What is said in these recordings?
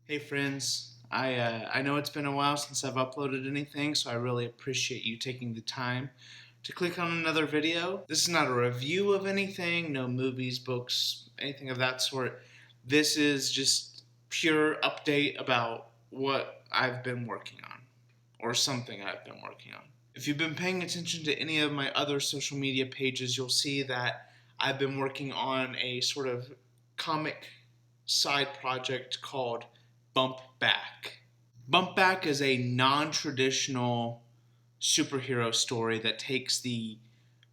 Hey friends, I know it's been a while since I've uploaded anything, so I really appreciate you taking the time to click on another video. This is not a review of anything, no movies, books, anything of that sort. This is just pure update about what I've been working on, or something I've been working on. If you've been paying attention to any of my other social media pages, you'll see that I've been working on a sort of comic side project called Bump Back. Bump Back is a non traditional superhero story that takes the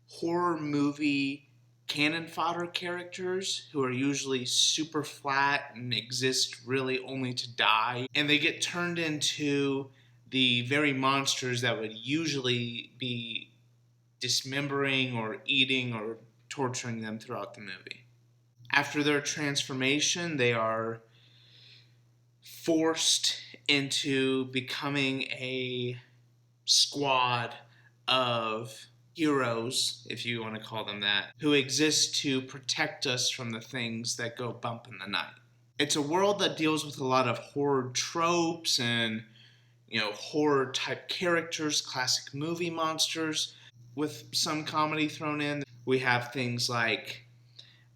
horror movie cannon fodder characters who are usually super flat and exist really only to die, and they get turned into the very monsters that would usually be dismembering or eating or torturing them throughout the movie. After their transformation, they are forced into becoming a squad of heroes, if you want to call them that, who exist to protect us from the things that go bump in the night. It's a world that deals with a lot of horror tropes and, horror type characters, classic movie monsters, with some comedy thrown in. We have things like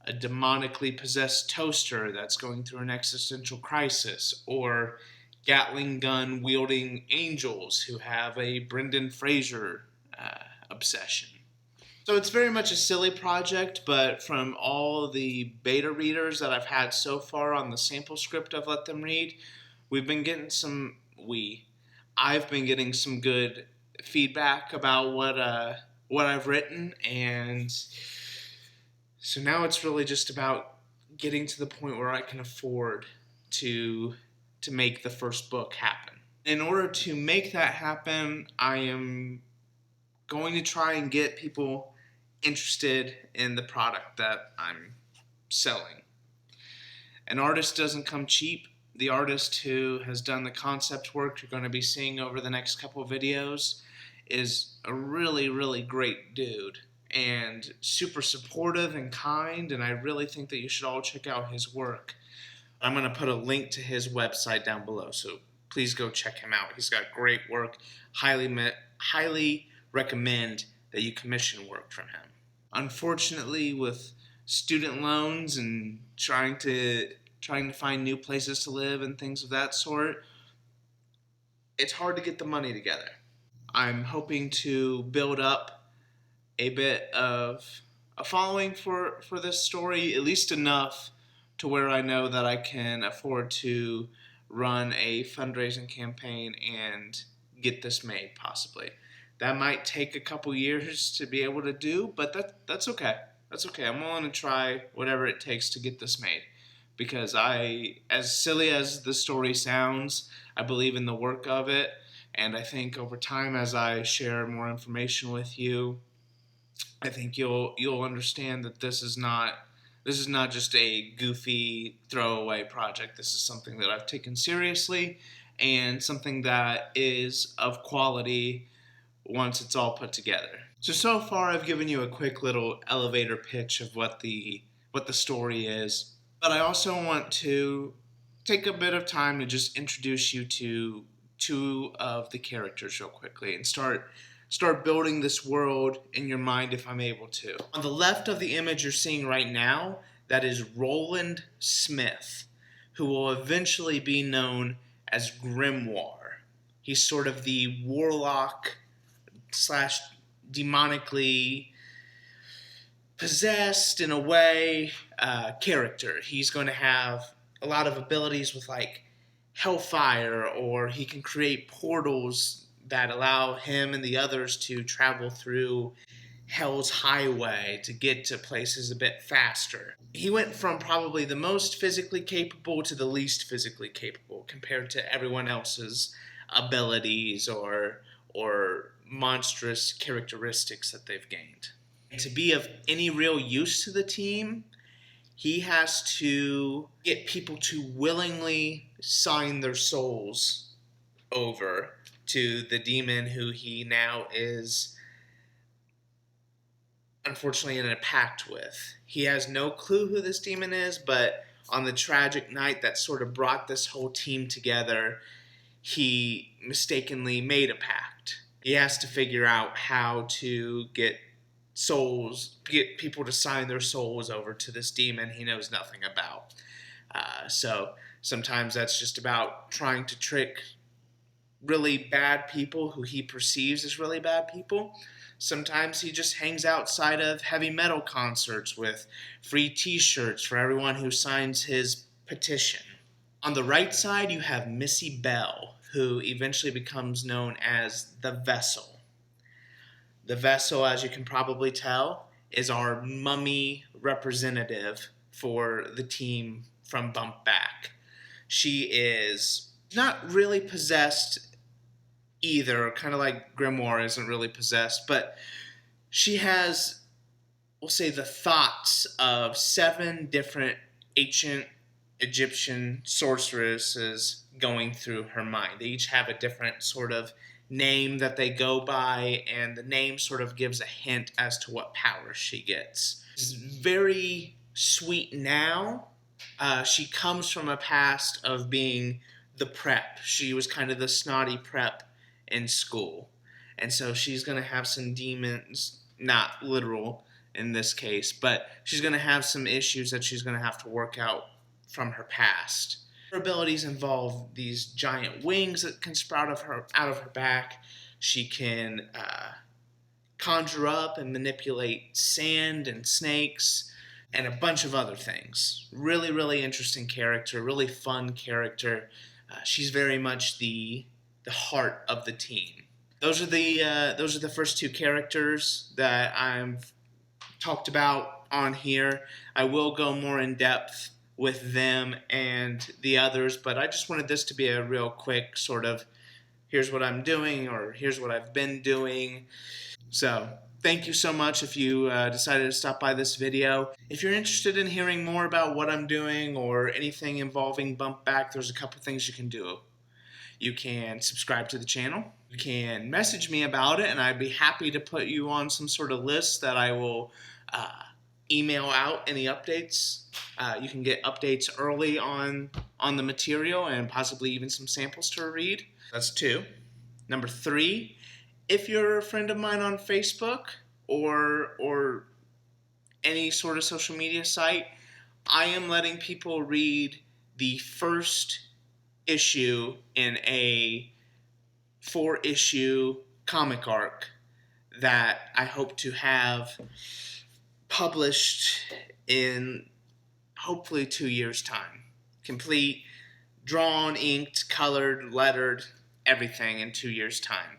a demonically possessed toaster that's going through an existential crisis, or Gatling gun wielding angels who have a Brendan Fraser obsession. So it's very much a silly project, but from all the beta readers that I've had so far on the sample script I've let them read, we've been getting some I've been getting some good feedback about what I've written, and so now it's really just about getting to the point where I can afford to make the first book happen. In order to make that happen, I am going to try and get people interested in the product that I'm selling. An artist doesn't come cheap. The artist who has done the concept work you're going to be seeing over the next couple of videos is a really, really great dude and super supportive and kind, and I really think that you should all check out his work. I'm going to put a link to his website down below, so please go check him out. He's got great work. Highly recommend that you commission work from him. Unfortunately, with student loans and trying to find new places to live and things of that sort, it's hard to get the money together. I'm hoping to build up a bit of a following for this story, at least enough to where I know that I can afford to run a fundraising campaign and get this made, possibly. That might take a couple years to be able to do, but that's okay. That's okay. I'm willing to try whatever it takes to get this made, because as silly as the story sounds, I believe in the work of it, and I think over time, as I share more information with you, I think you'll understand that this is not just a goofy throwaway project. This is something that I've taken seriously, and something that is of quality once it's all put together. So far I've given you a quick little elevator pitch of what the story is, but I also want to take a bit of time to just introduce you to two of the characters real quickly and start building this world in your mind if I'm able to. On the left of the image you're seeing right now, that is Roland Smith, who will eventually be known as Grimoire. He's sort of the warlock slash demonically possessed, in a way, character. He's going to have a lot of abilities with like hellfire, or he can create portals that allow him and the others to travel through Hell's Highway to get to places a bit faster. He went from probably the most physically capable to the least physically capable compared to everyone else's abilities or monstrous characteristics that they've gained. And to be of any real use to the team, he has to get people to willingly sign their souls over to the demon who he now is unfortunately in a pact with. He has no clue who this demon is, but on the tragic night that sort of brought this whole team together, he mistakenly made a pact. He has to figure out how to get people to sign their souls over to this demon he knows nothing about. So sometimes that's just about trying to trick really bad people who he perceives as really bad people. Sometimes he just hangs outside of heavy metal concerts with free t-shirts for everyone who signs his petition. On the right side, you have Missy Bell, who eventually becomes known as the Vessel. The Vessel, as you can probably tell, is our mummy representative for the team from Bump Back. She is not really possessed either, kind of like Grimoire isn't really possessed, but she has, we'll say, the thoughts of 7 different ancient Egyptian sorceresses going through her mind. They each have a different sort of name that they go by, and the name sort of gives a hint as to what power she gets. She's very sweet now. She comes from a past of being the prep. She was kind of the snotty prep in school. And so she's going to have some demons, not literal in this case, but she's going to have some issues that she's going to have to work out from her past. Her abilities involve these giant wings that can sprout out of her back. She can conjure up and manipulate sand and snakes and a bunch of other things. Really, really interesting character, really fun character. She's very much the heart of the team. Those are the first 2 characters that I've talked about on here. I will go more in depth with them and the others, but I just wanted this to be a real quick sort of here's what I'm doing or here's what I've been doing. So thank you so much if you decided to stop by this video. If you're interested in hearing more about what I'm doing or anything involving Bump Back, there's a couple things you can do. You can subscribe to the channel. You can message me about it, and I'd be happy to put you on some sort of list that I will email out any updates. You can get updates early on the material and possibly even some samples to read. That's 2. Number 3, if you're a friend of mine on Facebook or any sort of social media site, I am letting people read the first issue in a 4-issue comic arc that I hope to have published in hopefully 2 years' time. Complete, drawn, inked, colored, lettered, everything in 2 years' time.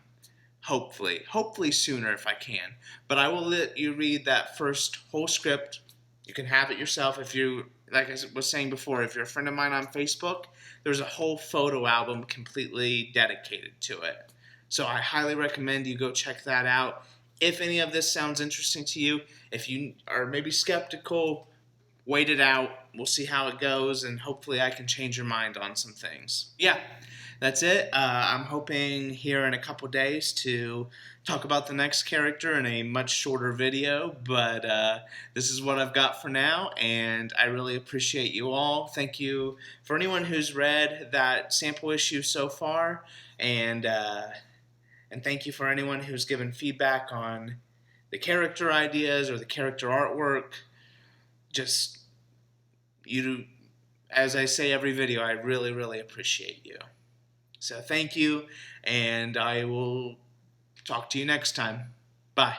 Hopefully sooner if I can. But I will let you read that first whole script. You can have it yourself if you, like I was saying before, if you're a friend of mine on Facebook, there's a whole photo album completely dedicated to it. So I highly recommend you go check that out. If any of this sounds interesting to you, if you are maybe skeptical, wait it out. We'll see how it goes, and hopefully I can change your mind on some things. Yeah, that's it. I'm hoping here in a couple days to talk about the next character in a much shorter video, but this is what I've got for now, and I really appreciate you all. Thank you for anyone who's read that sample issue so far, and thank you for anyone who's given feedback on the character ideas or the character artwork. Just, as I say every video, I really, really appreciate you. So thank you, and I will talk to you next time. Bye.